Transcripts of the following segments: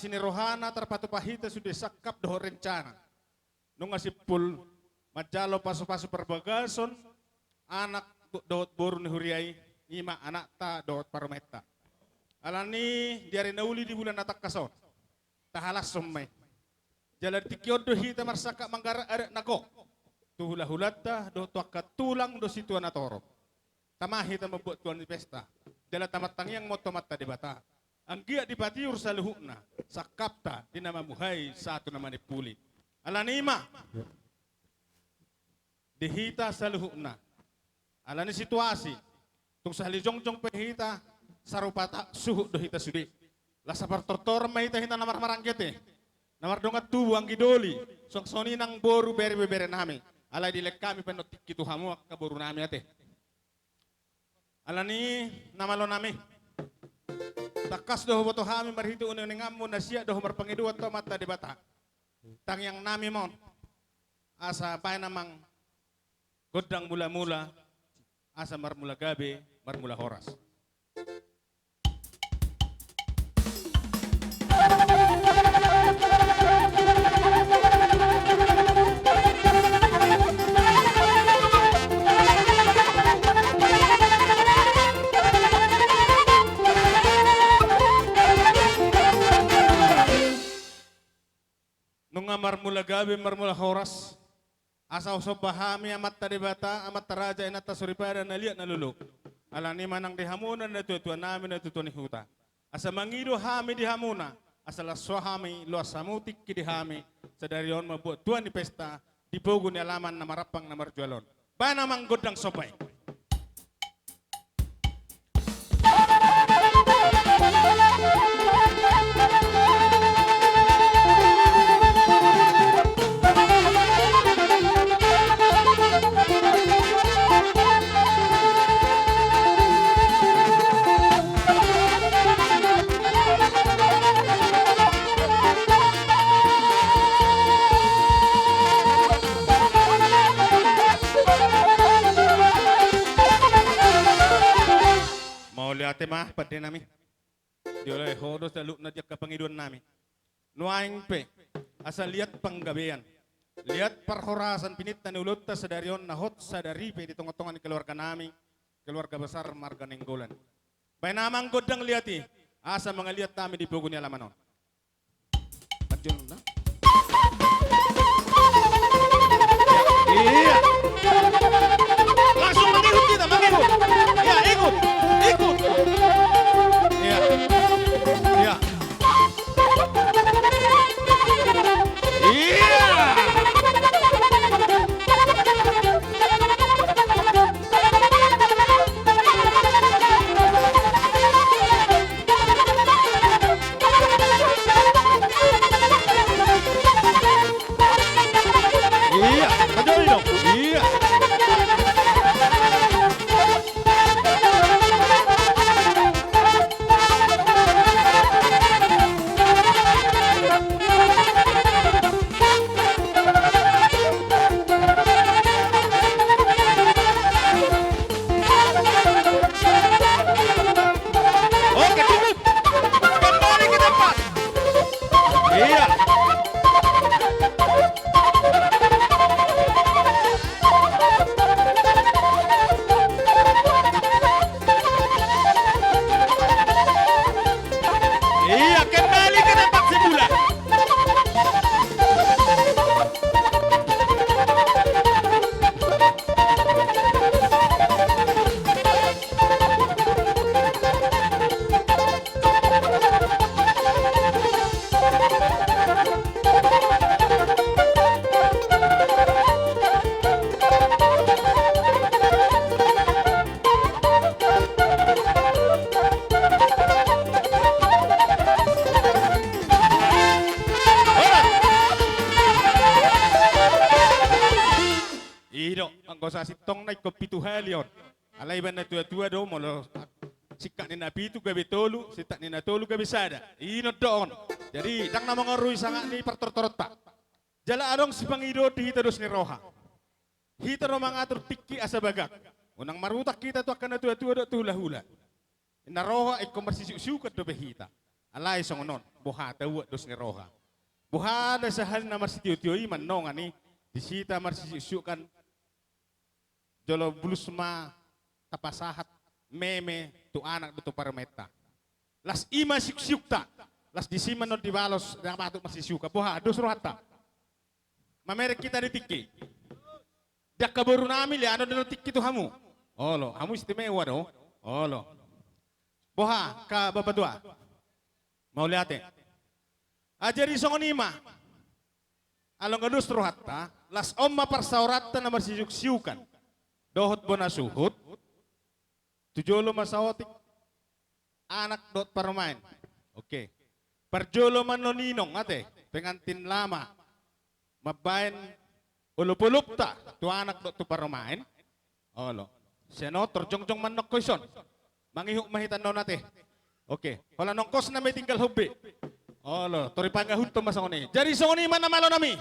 sini rohana terpatu pahita sudah sakap doh rencana. Nung asipul majalo pasu-pasu perbagason anak dohot boru ni huriai ima anak ta dohot parmeta. Alani diari nauli di bulan natak kason. Tahalas sommai. Jalan tikiyod do hita marsaka manggara ada nako. Tuhula-hulata do tuakat tulang do situan atoro. Tamahi ta membuat tuan di pesta. Jalan tamat tangiang moto mata di bata. Ang giya di patiur sa luhukna. Sakapta di nama muhay satu nama ni puli. Alanima. Dihita sa luhukna. Alani situasi. Tung sa halijong-jong pehita. Sarupata suhu do hita sudi. Lasa partortor mahita hita namar marangkete. Namar dongat tubu ang gidoli. Sok soni nang boru bere-bere nami. Alay dilek kami penotik kitu hamu ka boru nami ate. Alani namalo nami. Takas doh boto hami marhitu uning ngamu nasya doh marpangidu atau mata di bata. Tang yang nami mon. Asa pay namang godang mula-mula. Asa marmula gabe, marmula horas. Nunga marmula gabi marmula horas asa usop bahami amat tadi bata amat taraja inata suripada naliat naluluk alani manang dihamunan na tuan namin na tuan huta asa mangido hami dihamuna asa laswa hami luas samutik ki dihami sadarion mabuat tuan di pesta dipogo ni alaman na marapang na marjualon ba namang godang sopay. Ate mah pada nami, dia oleh hodos daluk najak kepengiduan nami. Nuaing pe, asal lihat penggabean, lihat perhorasan pinit dan ulut sadarion nahot sadari pe di tongok-tongan keluarga nami, keluarga besar marga nenggolan. Baik namang godang liati, asa mengaliat kami di pogunnya lamanon. Pajun na? Iya. Langsung mengikut kita, mengikut. Ya, ikut. Ikut. Iya. Iya. Iya. Iya, kejoli dong. Iya. Oke, cukup. Kembali ke tempat. Iya. Iya, kembali ke tempat semula. Ido, ang gosa sitong na ikopitu halion. Alay ba na tuwa-tuwa do mo lo sikat ni nabi tu gabi tolu, sitak ni na tolu gabi sada. Ino doon. Jadi dang na mga ruy sangat ni partortorota. Jala adong si pangido di hita dos ni roha. Hita ro mga atur tiki asa bagak. Unang marutak kita tu akan na tuwa-tuwa do tu hula-hula. Na roha ay komersisiu-siu kat do behita. Alay songonon, buhata uwa dos ngeroha. Buhada sa hal na marsitiyo-tiyo iman no nga ni, disita marsisukan, jolo bulusma, tapasahat, meme, tu anak do tu parameta. Las ima siksukta, las disiman no dibalos, na patut masisuka, buha, dos rohata. Mamerek kita di tiki. Dak kaburu namin li ano dalo tiki tu hamu. Olo, hamu istimewa do. Olo. Boha ka babadua. Mau lihat. Ajari songonima. Along gadus rohatta, las omma parsaurata na marsiyuk-siyukan. Dohot bona suhut. Tujolo masaotik. Anak dot parmain. Oke. Perjolo manoninong ate, pengantin lama. Mabain ulup-ulup ta, tu anak do tu parmain. Olo. Seno terjong-jong manok koison. Mangihuk mahitan no nate. Oke. Wala nongkos na may tinggal hobi. Olo, tori panggahun to masongoni. Jadi songoni mana malo nami.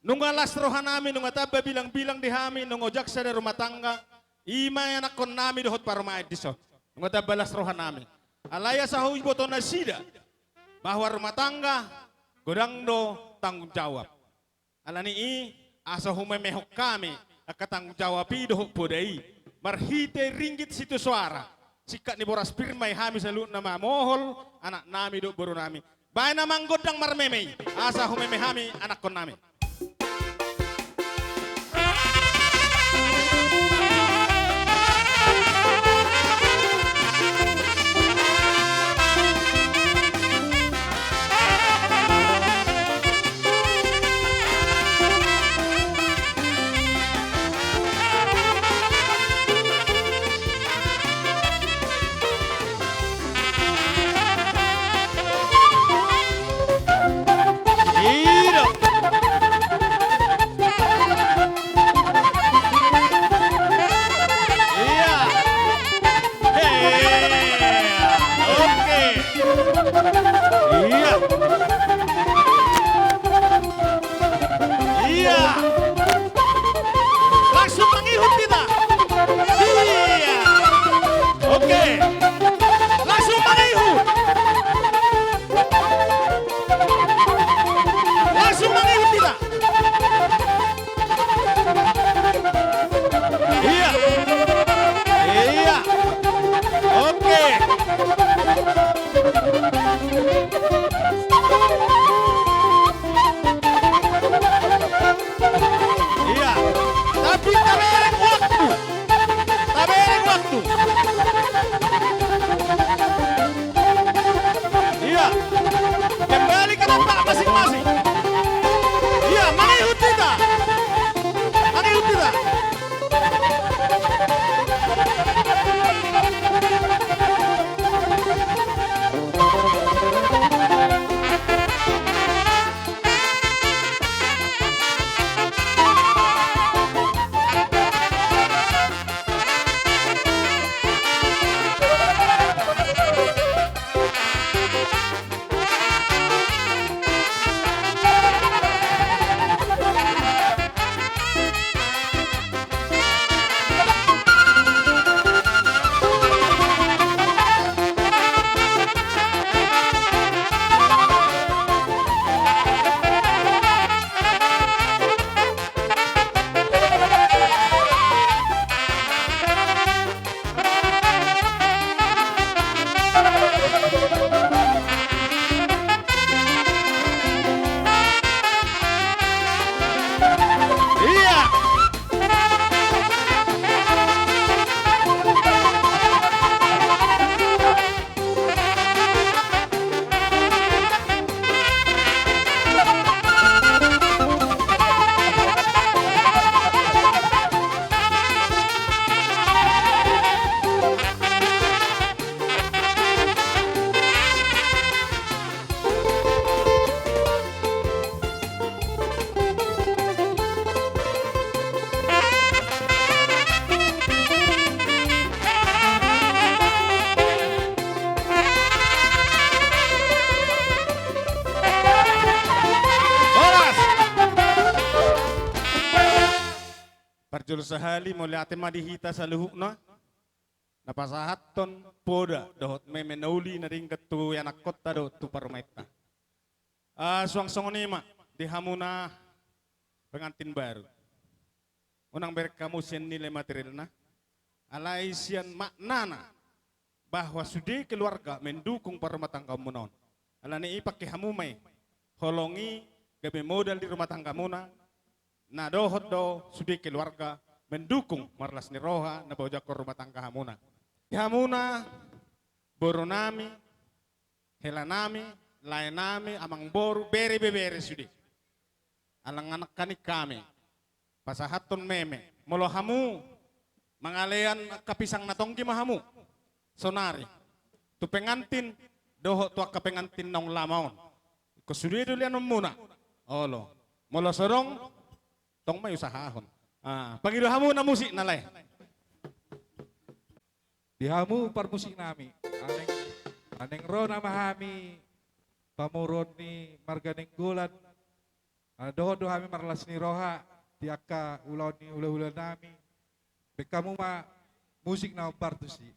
Nung alas rohan nami, nung ataba bilang-bilang di hami, nung ojak sa rumah tangga, ima anak kon nami dohot parmain diso. Nung ataba las rohan nami. Alaya sa huy boto na sida. Bahwa rumah tangga, godang do tanggung jawab. Alani asa humemehok kami akatanggung jawab dohok podai. Marhite ringgit situ suara. Sikat ni boras pirmay hami salut nama mohol anak nami do baru nami. Bae namang godang marmemei asa humeme hami anak kon nami. Parjul sahali mo liatin madihita sa luhuk no. napasahaton poda dohot memenauli na ring katu yanak kota do tu parmeta. Suang songonima di hamuna pengantin baru. Unang berkamu sian nilai materialna, alai sian maknana bahwa sudi keluarga mendukung rumah tangga munaon. Alani ipak hamumai holongi gabe modal di rumah tangga muna, na dohot do sudi keluarga mendukung marlas ni roha na bawja ko rumah tangga hamuna. Hamuna, boronami, helanami, lainami, amang boru, bere sudi. Alang anak kanik kami, pasahaton meme, molo hamu, mangalean kapisang natongki mahamu, sonari, tu pengantin, doho tu ka pengantin nong lamaon, kusudi dulian muna, olo, molo sorong, tong may usahahon. Pagilo hamu na musik nalay. Dihamu parmusik nami, aneng ro nama hami, pamuron ni marganeng gulan, doho hami marlas ni roha, tiaka ulau ni ula nami, bekamu ma musik na partusi.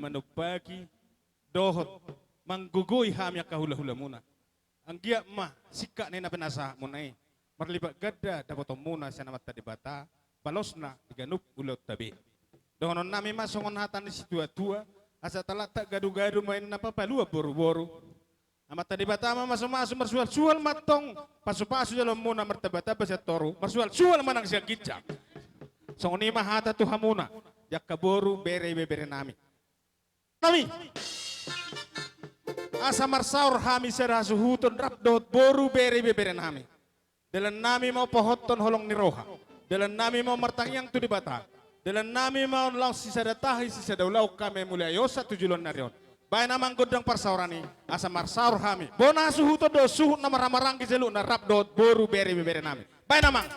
manubagi dohot manggugoy hamya kahula-hula muna. Ang giya ma sika na penasa mo na marlibat gada dapat muna siya namat tadi bata balos na iganup ulot tabi. Dohonon nami masongon hatan si tua-tua asa talata gadu-gadu main napa palua boru-boru. Amat tadi bata ma masuk-masuk marsual-sual matong pasu-pasu dalam muna martabata basa toru marsual-sual manang siya gicak. Songoni mahata tu hamuna jak kaboru bere nami. Nami. asa marsaur hami serah suhuton rapdot boru beri beberen hami. Dalam nami mau pohoton holong ni roha. Dalam nami mau martangyang tu di bata. Dalam nami mau lang sisada tahi sisada ulau kami mulai yosa tujulon narion. Baik namang godang parsaurani asa marsaur hami. Bona suhuton do suhut nama ramarang kiselu na rapdot boru beri beberen hami. Baik namang.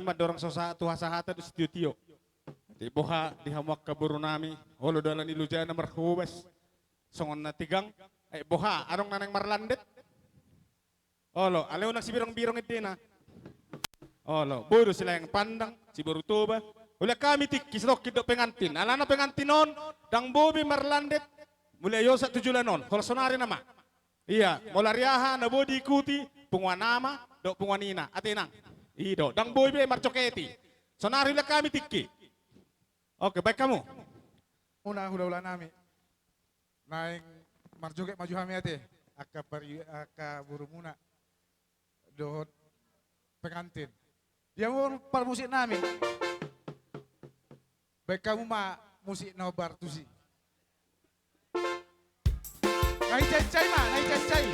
madorang sosa tuha sahata du studio. Di boha di hamuak kaburu nami, holo dalan ilujana marhubas. Songon na tigang, ay boha, anong nanang marlandet? Olo, alaw nang si birong-birong itina. Olo, buro sila yang pandang, si Borutoba. Ula kami tikis lo kido pengantin. Alana pengantinon, dang bobi marlandet. Mulai yosa tujulanon, holsonari nama. Iya, molariaha na bodi ikuti, pungwanama, do pungwanina, atinang. Ido, dang bobi marcoketi. Sonari ula kami tiki. Oke, baik kamu. Una hula-hula nami. Naing marjoget maju kami ate. Aka buru muna. Dohot pengantin. Dia mau par musik nami. Baik kamu ma musik nobar tusi. Nai cecai ma, nai cecai.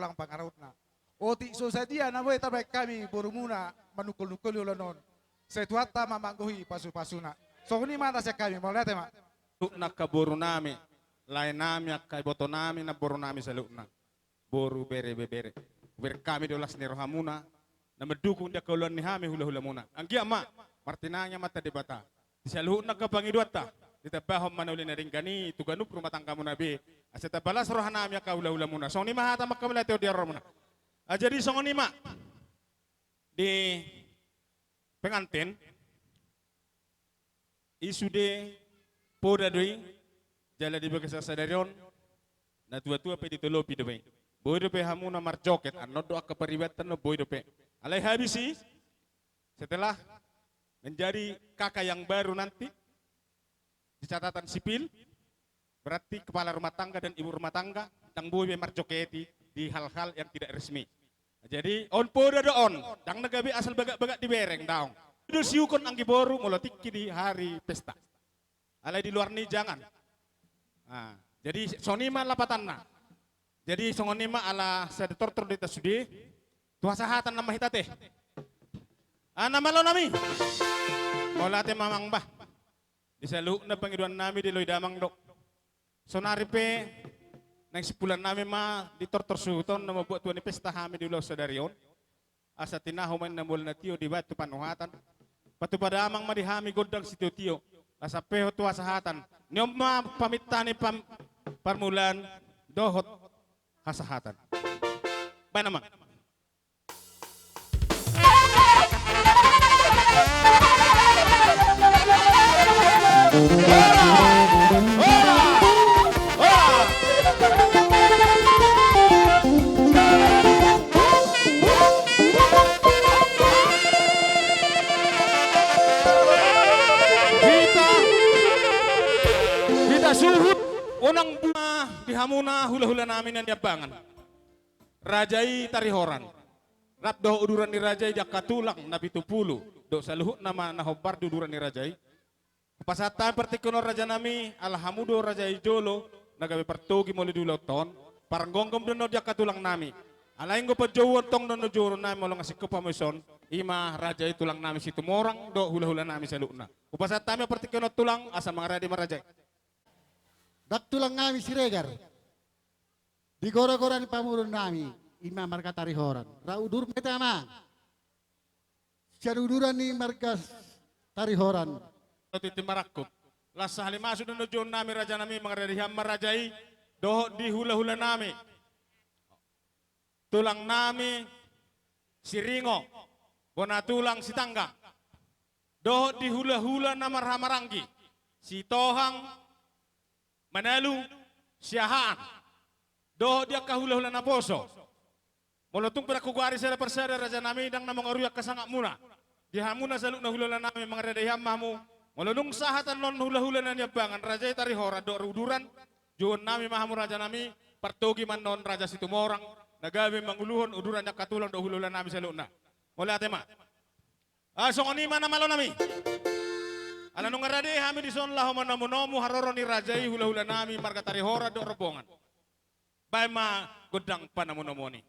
kulang pangarutna. Oti so sa dia na boy tabay kami burumuna manukul-nukul ulonon. Sa tuwata mamangguhi pasu-pasuna. So kuni mata sa kami, mau lihat ma. Lukna ka boru nami, lain nami kay boto nami na boru nami sa lukna. Boru bere. Kami dolas ni rohamuna, na mendukung dia kauluan ni hami hula-hula muna. Ang ma, martinanya mata debata. Sa lukna ka pangiduata, ditabahom manuli na rin gani, tuganup rumah tangga muna be. Asita balas rohan nami ka hula-hula muna. So ni mahata makamala teo diarro muna. Jadi so ni ma, di pengantin, isude poda doi jala di bagas sadarion na tua-tua pe ditolopi dope boy dope hamuna marjoket anno doa keperibatan no boy dope alai habisi setelah menjadi kakak yang baru nanti di catatan sipil berarti kepala rumah tangga dan ibu rumah tangga tang boy be marjoketi di hal-hal yang tidak resmi. Jadi on poda do on dang nagabi asal bagak-bagak di bereng daong itu siukon anggi boru molotik di hari pesta. Alai di luar nih jangan. Nah, jadi sonima lapatanna. Jadi songonima ala sedetor di tasudi. Tuha sahatan nama hitate. Nama lo nami. Molate mamang bah. Di saluk na pangiduan nami di loy damang dok. Sonari pe nang sipulan nami ma di tortor suton na mabuat tuan ni pesta hami di lo sadarion. Asa tinahuman na mul na tiyo di batu panuhatan. Patu pada amang madihami godang si tiyo. Asa peho tua sahatan. Nyom ma pamitani parmulan dohot kasahatan. Ba naman? Suhut unang bunga di hamuna hula-hula namin ang yabangan. Rajai tarihoran. Rapdo uduran ni Rajai jakatulang nabi tupulu. Do sa luhut nama nahobar di uduran ni Rajai. Pasata partikunor raja nami alhamudo Rajai jolo nagabi pertugi muli dulu ton. Parang gonggom dono jakatulang nami. Alain go pajawon tong dono joro nami molong asik kepamuson. Ima Rajai tulang nami situ morang do hula-hula nami sa luhut na. Pasata mi partikunor tulang asa mga radi marajai. Dak tulang ngami siregar. Di gora-gora ni pamurun nami, ima marga tarihoran. Raudur metama. Siaduduran ni marga tarihoran. Titi marakut. Lasa halimasu dan nujon nami raja nami mengarahiham merajai doh di hula-hula nami. Tulang nami siringo. Bona tulang si tangga. Doh di hula-hula nama ramaranggi. Si tohang Manalu siahaan. Doh dia kahula-hula na poso. Molotung pada kuguari sada persada raja nami dang namang aruyak kasangak muna. Di hamuna saluk na hula nami mga radayam mamu. Molonung sahatan non hula-hula na nyabangan raja tarihora do ruduran. Juon nami mahamu raja nami partogi man non raja situmorang. Nagabi manguluhon uduran yak katulang do hula nami saluk na. Mula tema. Songoni mana malo nami. Ala nung arade hami di son laho manamunomu haroro ni rajai hula-hula nami marga tarihora do robongan. Bay ma godang panamunomoni.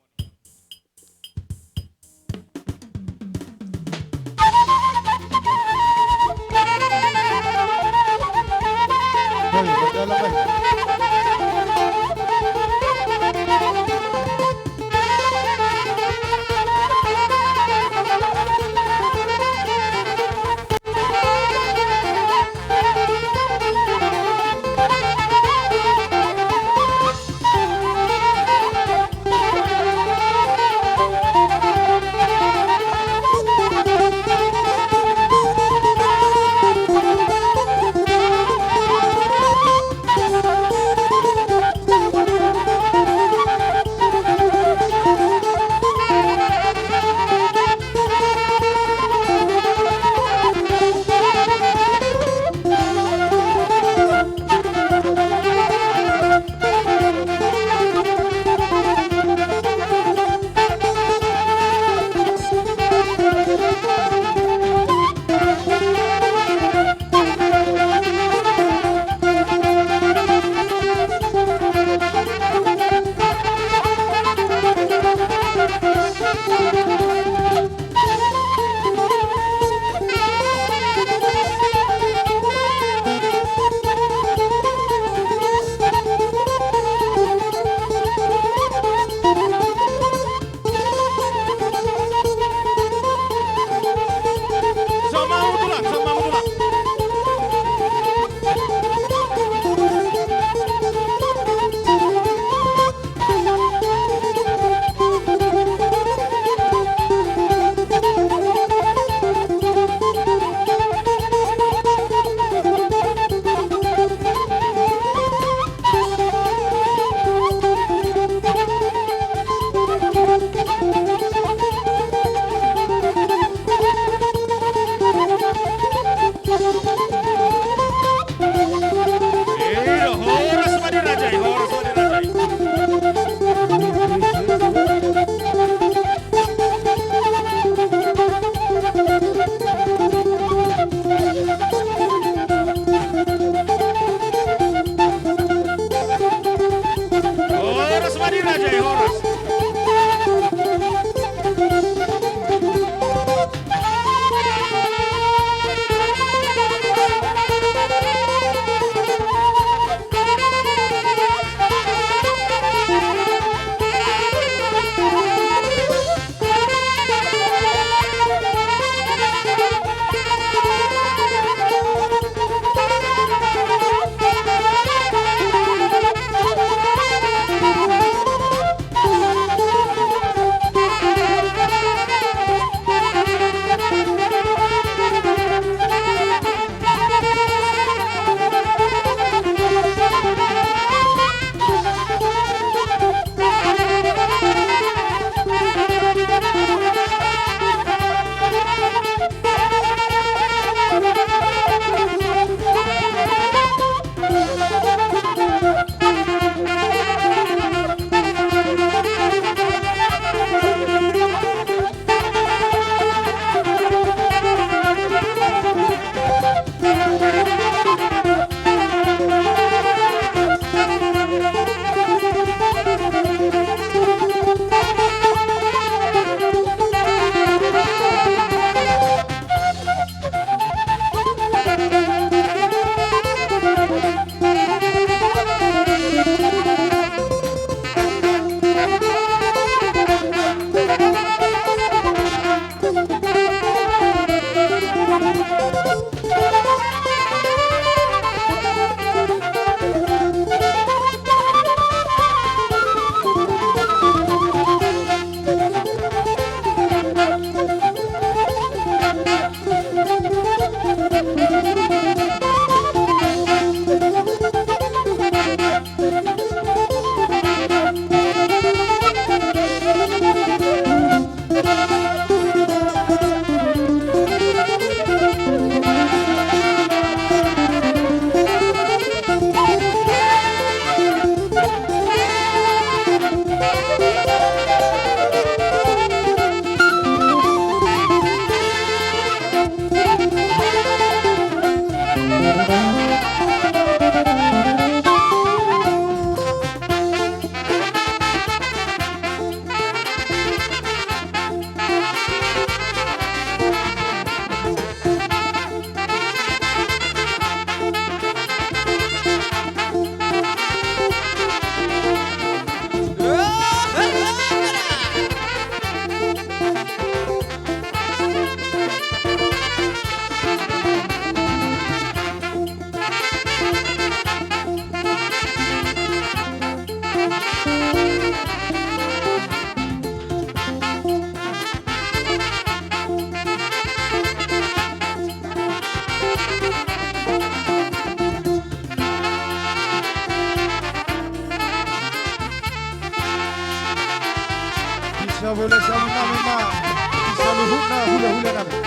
Bisa boleh sama nami ma. Bisa luhut na hula-hula nami.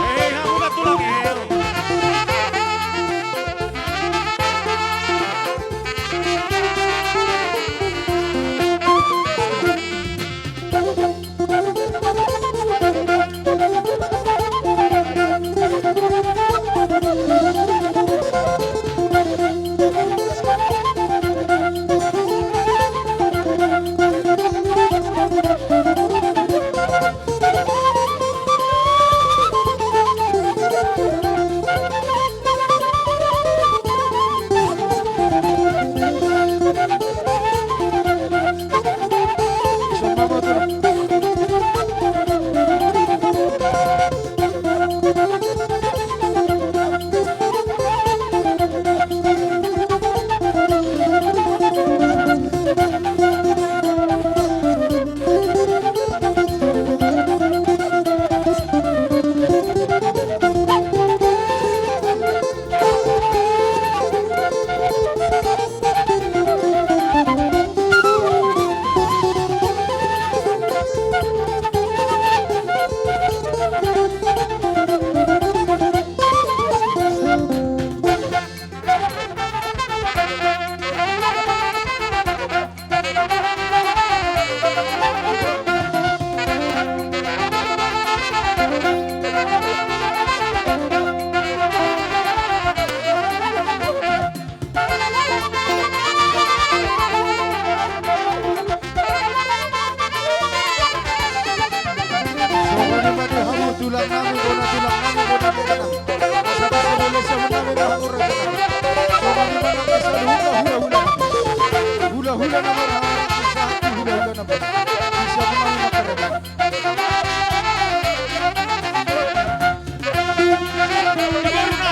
Hei, hamuna tulang el.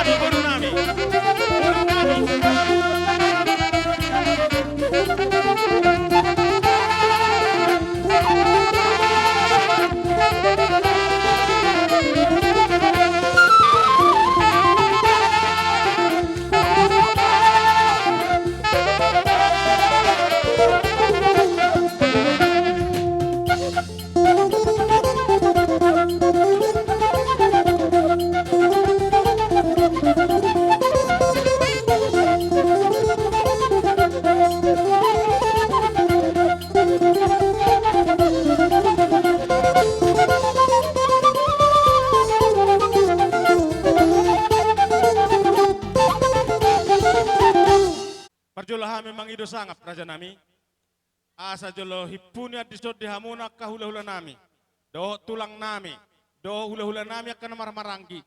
Baru nami. Parjolah memang ido sangap raja nami. Asa jolo hipunya disod dihamuna kahula-hula nami. Do tulang nami. Do hula-hula nami akan marmaranggi.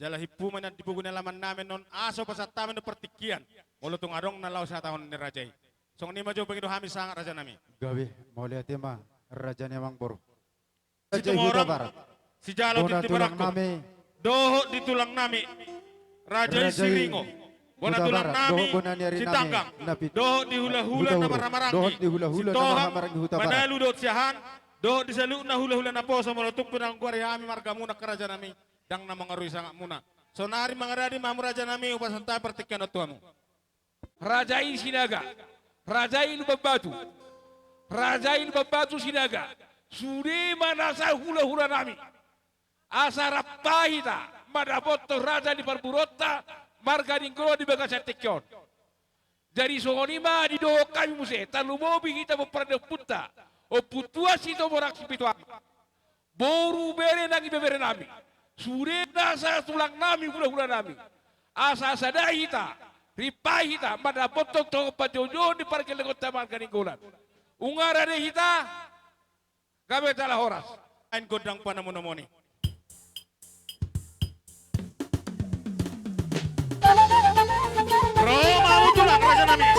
Jala hipu mana dibugun laman nami non aso pasatamen do pertikian. Mulutung adong nalau sa tahun ni rajai. Song ni majo pengido hami sangat raja nami. Gawi, mau lihat ya mah, raja memang boru. Si orang si jalo di tibarako. Doho di tulang nami. Raja Siringo. Bona tulang nami, si tanggang. Doho di hula-hula na maramarangi. Si toham, manalu doot siyahan. Doho di salu na hula-hula na po sa mulutung pinang guwari hami marga muna ka raja nami. Dang na mga ruy sangat muna. So nari mga radi mamu raja nami upasan tayo pertikyan at tuamu. Rajain Sinaga, Rajain Babatu, Rajain Babatu Sinaga, Suri manasa hula-hula nami. Asara pahita, madapoto raja di Parburota, marga ningkro di Bagasatikyon. Jadi songonima di doho kami muse, talumobi kita berperada punta, o putua sito morak sipituan. Boru bere nangi bebere nami, Suri nasa tulang nami hula-hula nami. Asa sadahita, ripahita, madapoto to pajojo di parkelegot taman kaninggolan. Ungara de hita, kami telah horas. Ain godang panamunomoni. Roma utulang raja nami.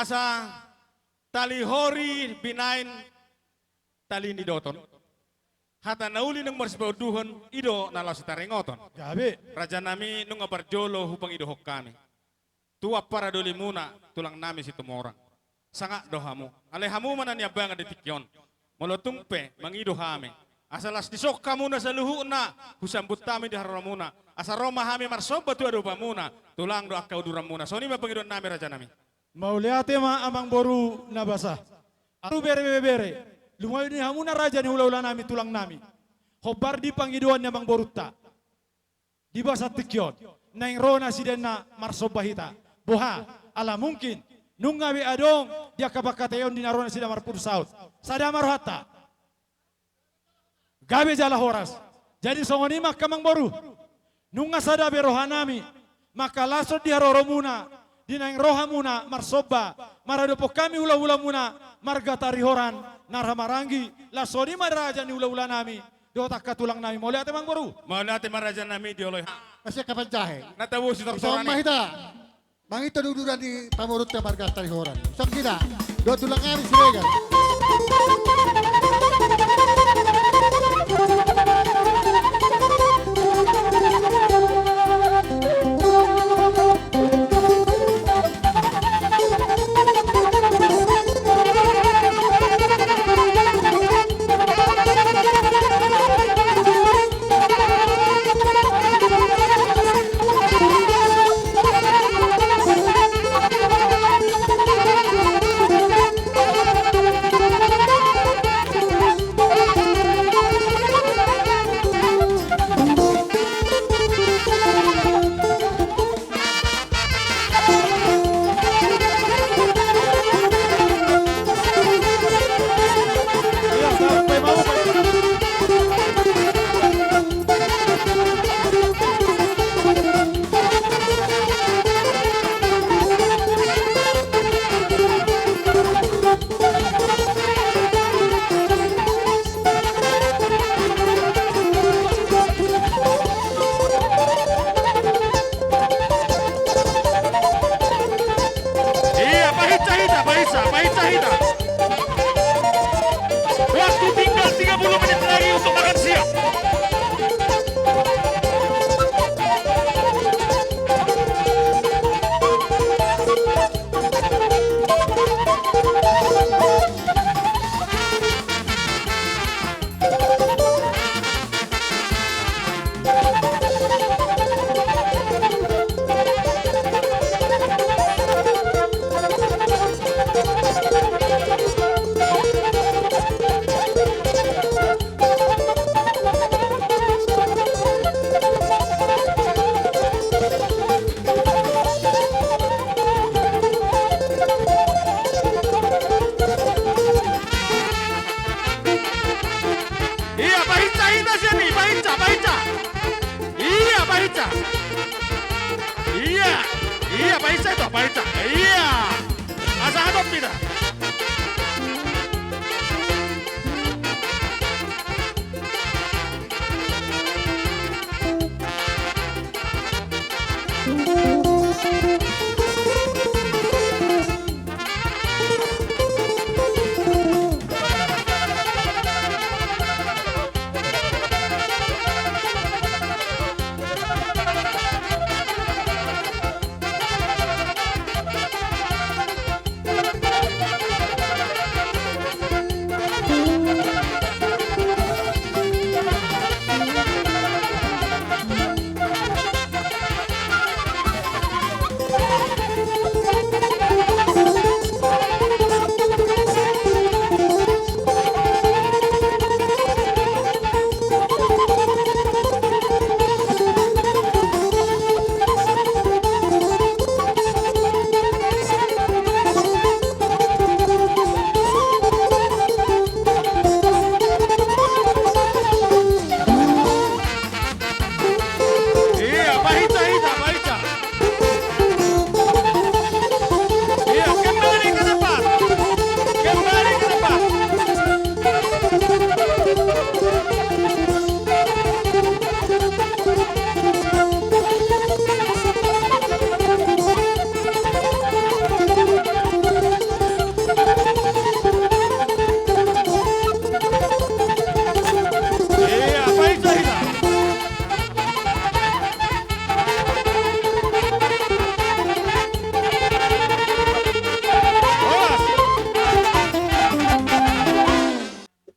asa talihori binain tali ni doton. Hata nauli ng marsipauduhon, ido nalaw sa taringoton. Gabi. Raja nami nung abarjolo hupang ido hokkani. Tua para doli muna, tulang nami si tumorang. Sanga dohamu. Alehamu manan yabangan ditikyon. Molotungpe, mangido hami. Asalas disok ka muna sa luhu na. Husambut kami di harora muna. Asa Roma hami marsoba tu adupa muna. Tulang do akau duram muna. So ni mapangidon nami raja nami. Mauliate ma amang boru na basa. Aru bere. Lumayo ni hamuna raja ni ula-ula nami tulang nami. Hobar di pangiduan ni amang boruta. Di basa tikyon. Naing rona si na marsobahita. Boha, ala mungkin. Nung ngawi adong, dia kabakatayon di narona si damar pursaut. Sada marhata. Gabi jala horas. Jadi songoni mak kamang boru. Nung sada beroha nami. Maka lasot di haroro muna. Di naing roha muna marsoba. Maradopo kami ula-ula muna. Marga tarihoran. Naramarangi. Lasoni maraja ni ula-ula nami. Dotak katulang nami. Mau lihat emang boru. Mau natin maraja nami di oloy. Masih kapan jahe? Natawo si Isang doktorani. mahita. Mangito duduran di pamurut na marga tarihoran. Isang kita. Do tulang kami Siregar. Waktu tinggal 30 menit lagi untuk makan siang. Iya, Paisa itu, Paisa. Iya. Asa hadap kita.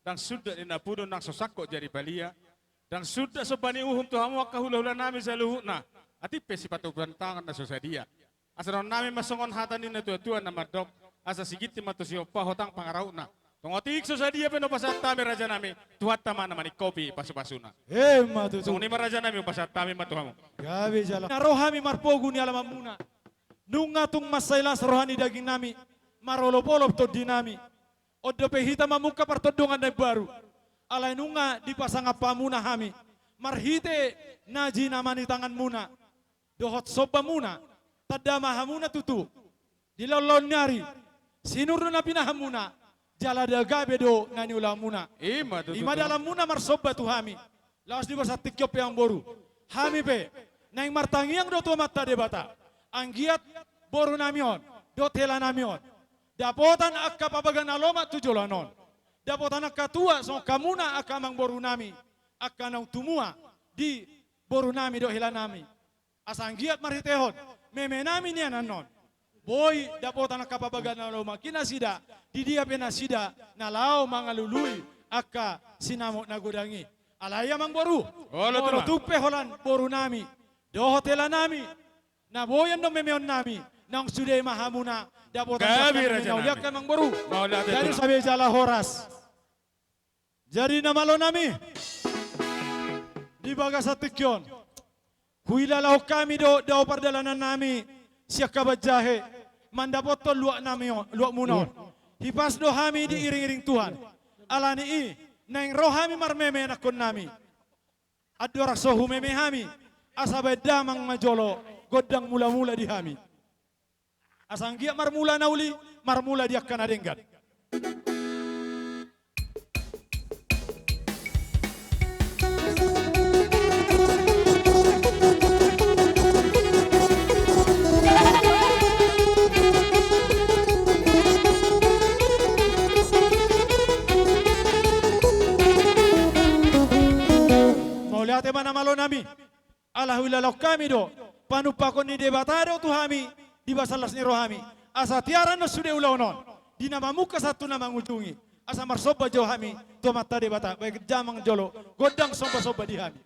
dan sudah dinapudo nang sosako jadi balia, dan sudah sobani uhum tuhamu akahula-hula nami saluhuna, ati pesi patuban tangan na sosadia. Asa nami masongon hatan na tua-tua na madok, asa sigiti matusiyopa hotang pangarauna. Tungotik sosadia peno pasat tami raja nami, tuhat tama naman kopi pasu-pasuna. Matutu. Sungni raja nami pasat tami matuhamu. Gabi jalan. Rohami marpogu ni alam muna. Nunga tung masailas rohani daging nami. Marolop-olop to dinami. Odo pehita mamuka partodongan na baru. Alay nunga dipasang apa muna hami. Marhite naji namani tangan muna. Dohot soba muna. Tadama hamuna tutu. Dilolon nyari. Sinurno na pinahamuna. Jala dagabe do nani ulam muna. Ima dalam muna marsoba tu hami. Laos di basa tikyop yang boru. Hami pe. Naing martangiang do tuamat tade bata. Anggiat boru namion. Do tela namion. Dapotan akka pabagan aloma tujolanon. Dapotan akka tua so kamuna akka mang boru nami. Akka nang tumua di boru nami do hila nami. Asanggiat marhitehon. Meme nami niya nanon. Boy dapotan akka pabagan aloma kinasida. Di dia penasida nalao mangalului akka sinamo nagodangi. Alaya mang boru. Olo tupe holan boru nami. Do hotela nami. Na boyan do memeon nami. Nang sude mahamuna. Dapotan sakkan kan mang boru. Jadi sabi jala horas. Jadi namalo nami. Di bagas atikyon. Huilalaw kami do pardalanan nami. Siya kabajahe. Mandapot to luak nami luak munon. Hipas do hami diiring-iring Tuhan. Alani i, naing rohami marmeme nakon nami. Adorak sohu meme hami. Asabay damang majolo, godang mula-mula di hami. Asanggia marmula nauli, marmula dia kanadenggat. Ate mana malo nami, alahuilalau kami do, panupakon ni debatado tu hami, di basalas ni rohami, asa tiaran no sude ulaunon, di nama muka satu nama ngujungi, asa marsoba jo hami, tu mata debata, baik jamang jolo, godang soba-soba di hami.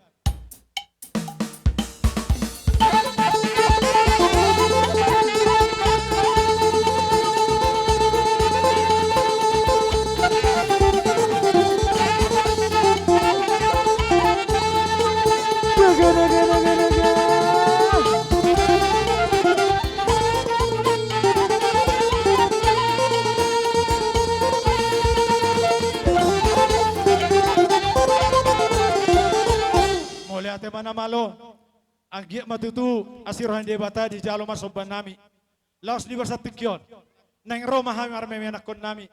Ate mana malo, anggiat matutu asirohan debata di jalo masoban nami. Laos di bersatikyon, neng Roma hami armeme nakon nami.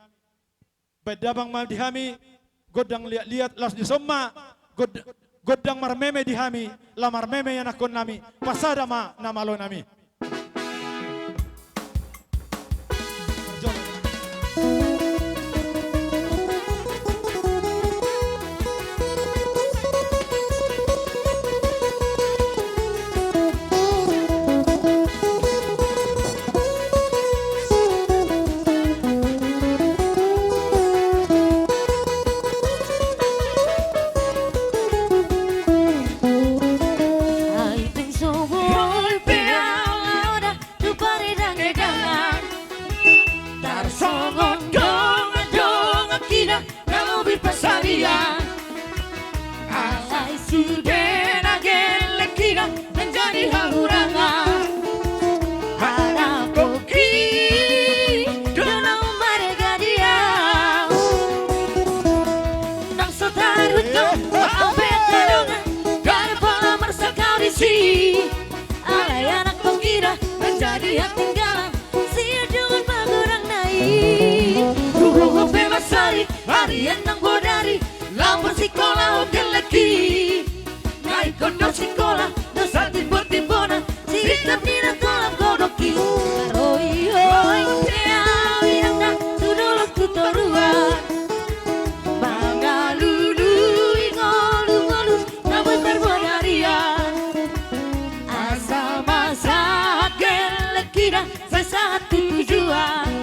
Bedabang mal di hami, godang liat laos di somma, godang marmeme di hami, la marmeme yang nakon nami. Pasada ma namalo nami. Harian nang bodari, lapor sekolah hotel lagi. Ngai kondo sekolah, dosa timbul-timbona, sirikap nina tolak kodoki. Karoi hoi, kea wirangna, tudolok tutoruan. Mangalulu, ingolu-ngolu, namun berbodarian. Asa masa gelekira, saya satu tujuan.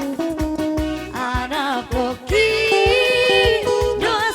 Anak koki, doa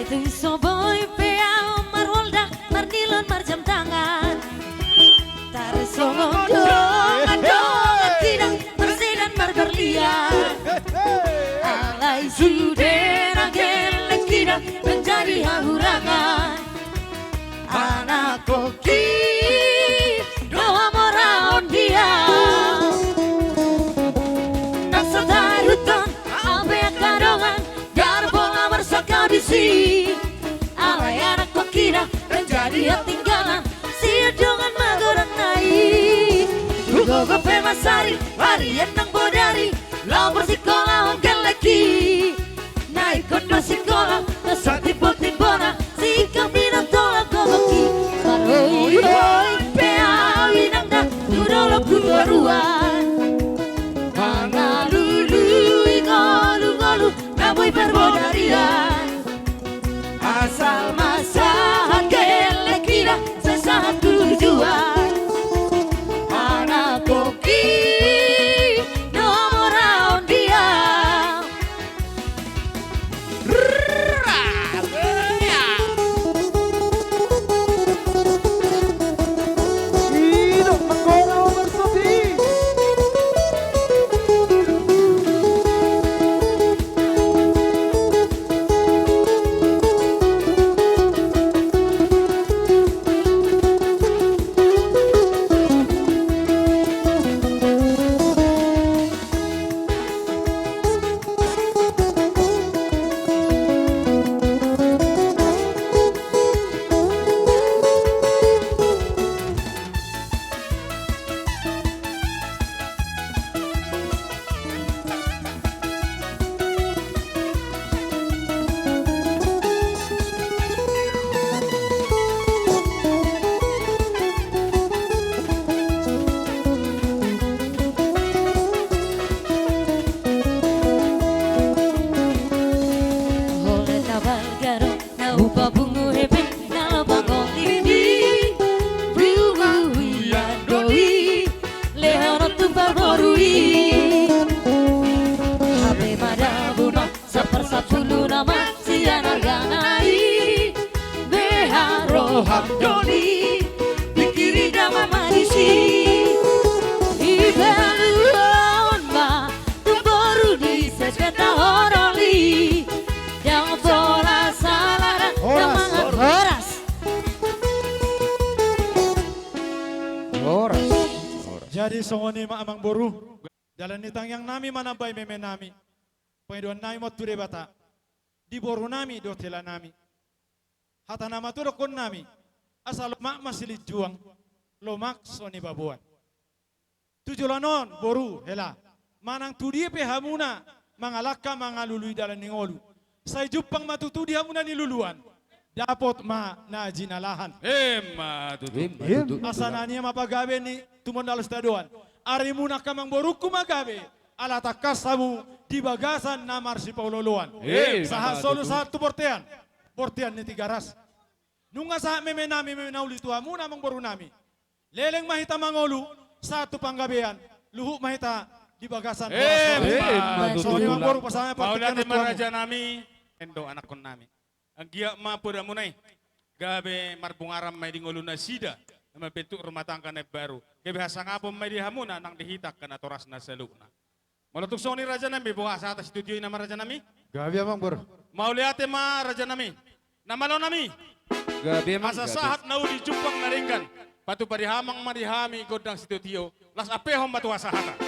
Itu soboy pea marwolda mardilon marjam tangan. Tarsongon dongan tidak bersedan berlian. Alai sudah gelek tidak menjadi hahurangan. Anak koki doa moraon dia. Nasatai hutan abe kadongan garbola bersaka bisi. Alai anak kokira menjadi tinggalan si dongan magorang naik. Gogo pemasari varian nang bodari lau bersikola geleki. Naik kondo sikola nasati potibona si kambina tolak gogoki. Baroi hoi pea winangda tudolo kuruan. Mana lulu ingolu ngolu naboy berbodarian. Asal masakan gelekira sesaat tujuan. Anak koki nomor dia. Doni pikiri dama marisi ibeluon ma tu baru di seketa horoli yang bola salah semangat horas. Jadi songoni ma amang boru dalam nitang yang nami manambay meme nami pengiduan nami mo ture bata di boru nami do tela nami hata nama tu dokon nami asal mak masih juang lomak soni babuan tujulanon boru hela manang tudi pe hamuna mangalaka mangalului dalam ningolu saya jupang matutu di hamuna ni luluan dapat ma na jinalahan asananya mapagabe ni tumon dalos tadoan arimuna kamang boruku magabe alata kasamu di bagasan namar si pauloluan sahas solu satu portean ni tigaras nunga sa meme nami meme nauli tuha muna mang boru nami leleng mahita mangolu satu panggabean luhu mahita di bagasan so mang boru pasangan Maulati maraja nami endo anak kon nami ang giya mapura munay gabe marbungaram may dingolu na sida na mabetuk rumah tangga na baru gabe hasang apom may dihamuna nang dihitak kana toras na saluna Malatuk soni raja nami buka sa atas studio nama raja nami Gabi amang bor. Mauliate ma raja nami namalo nami Gabi masa sahat nau di Jepang naringkan patu parihamang marihami godang studio las apehom batu asahata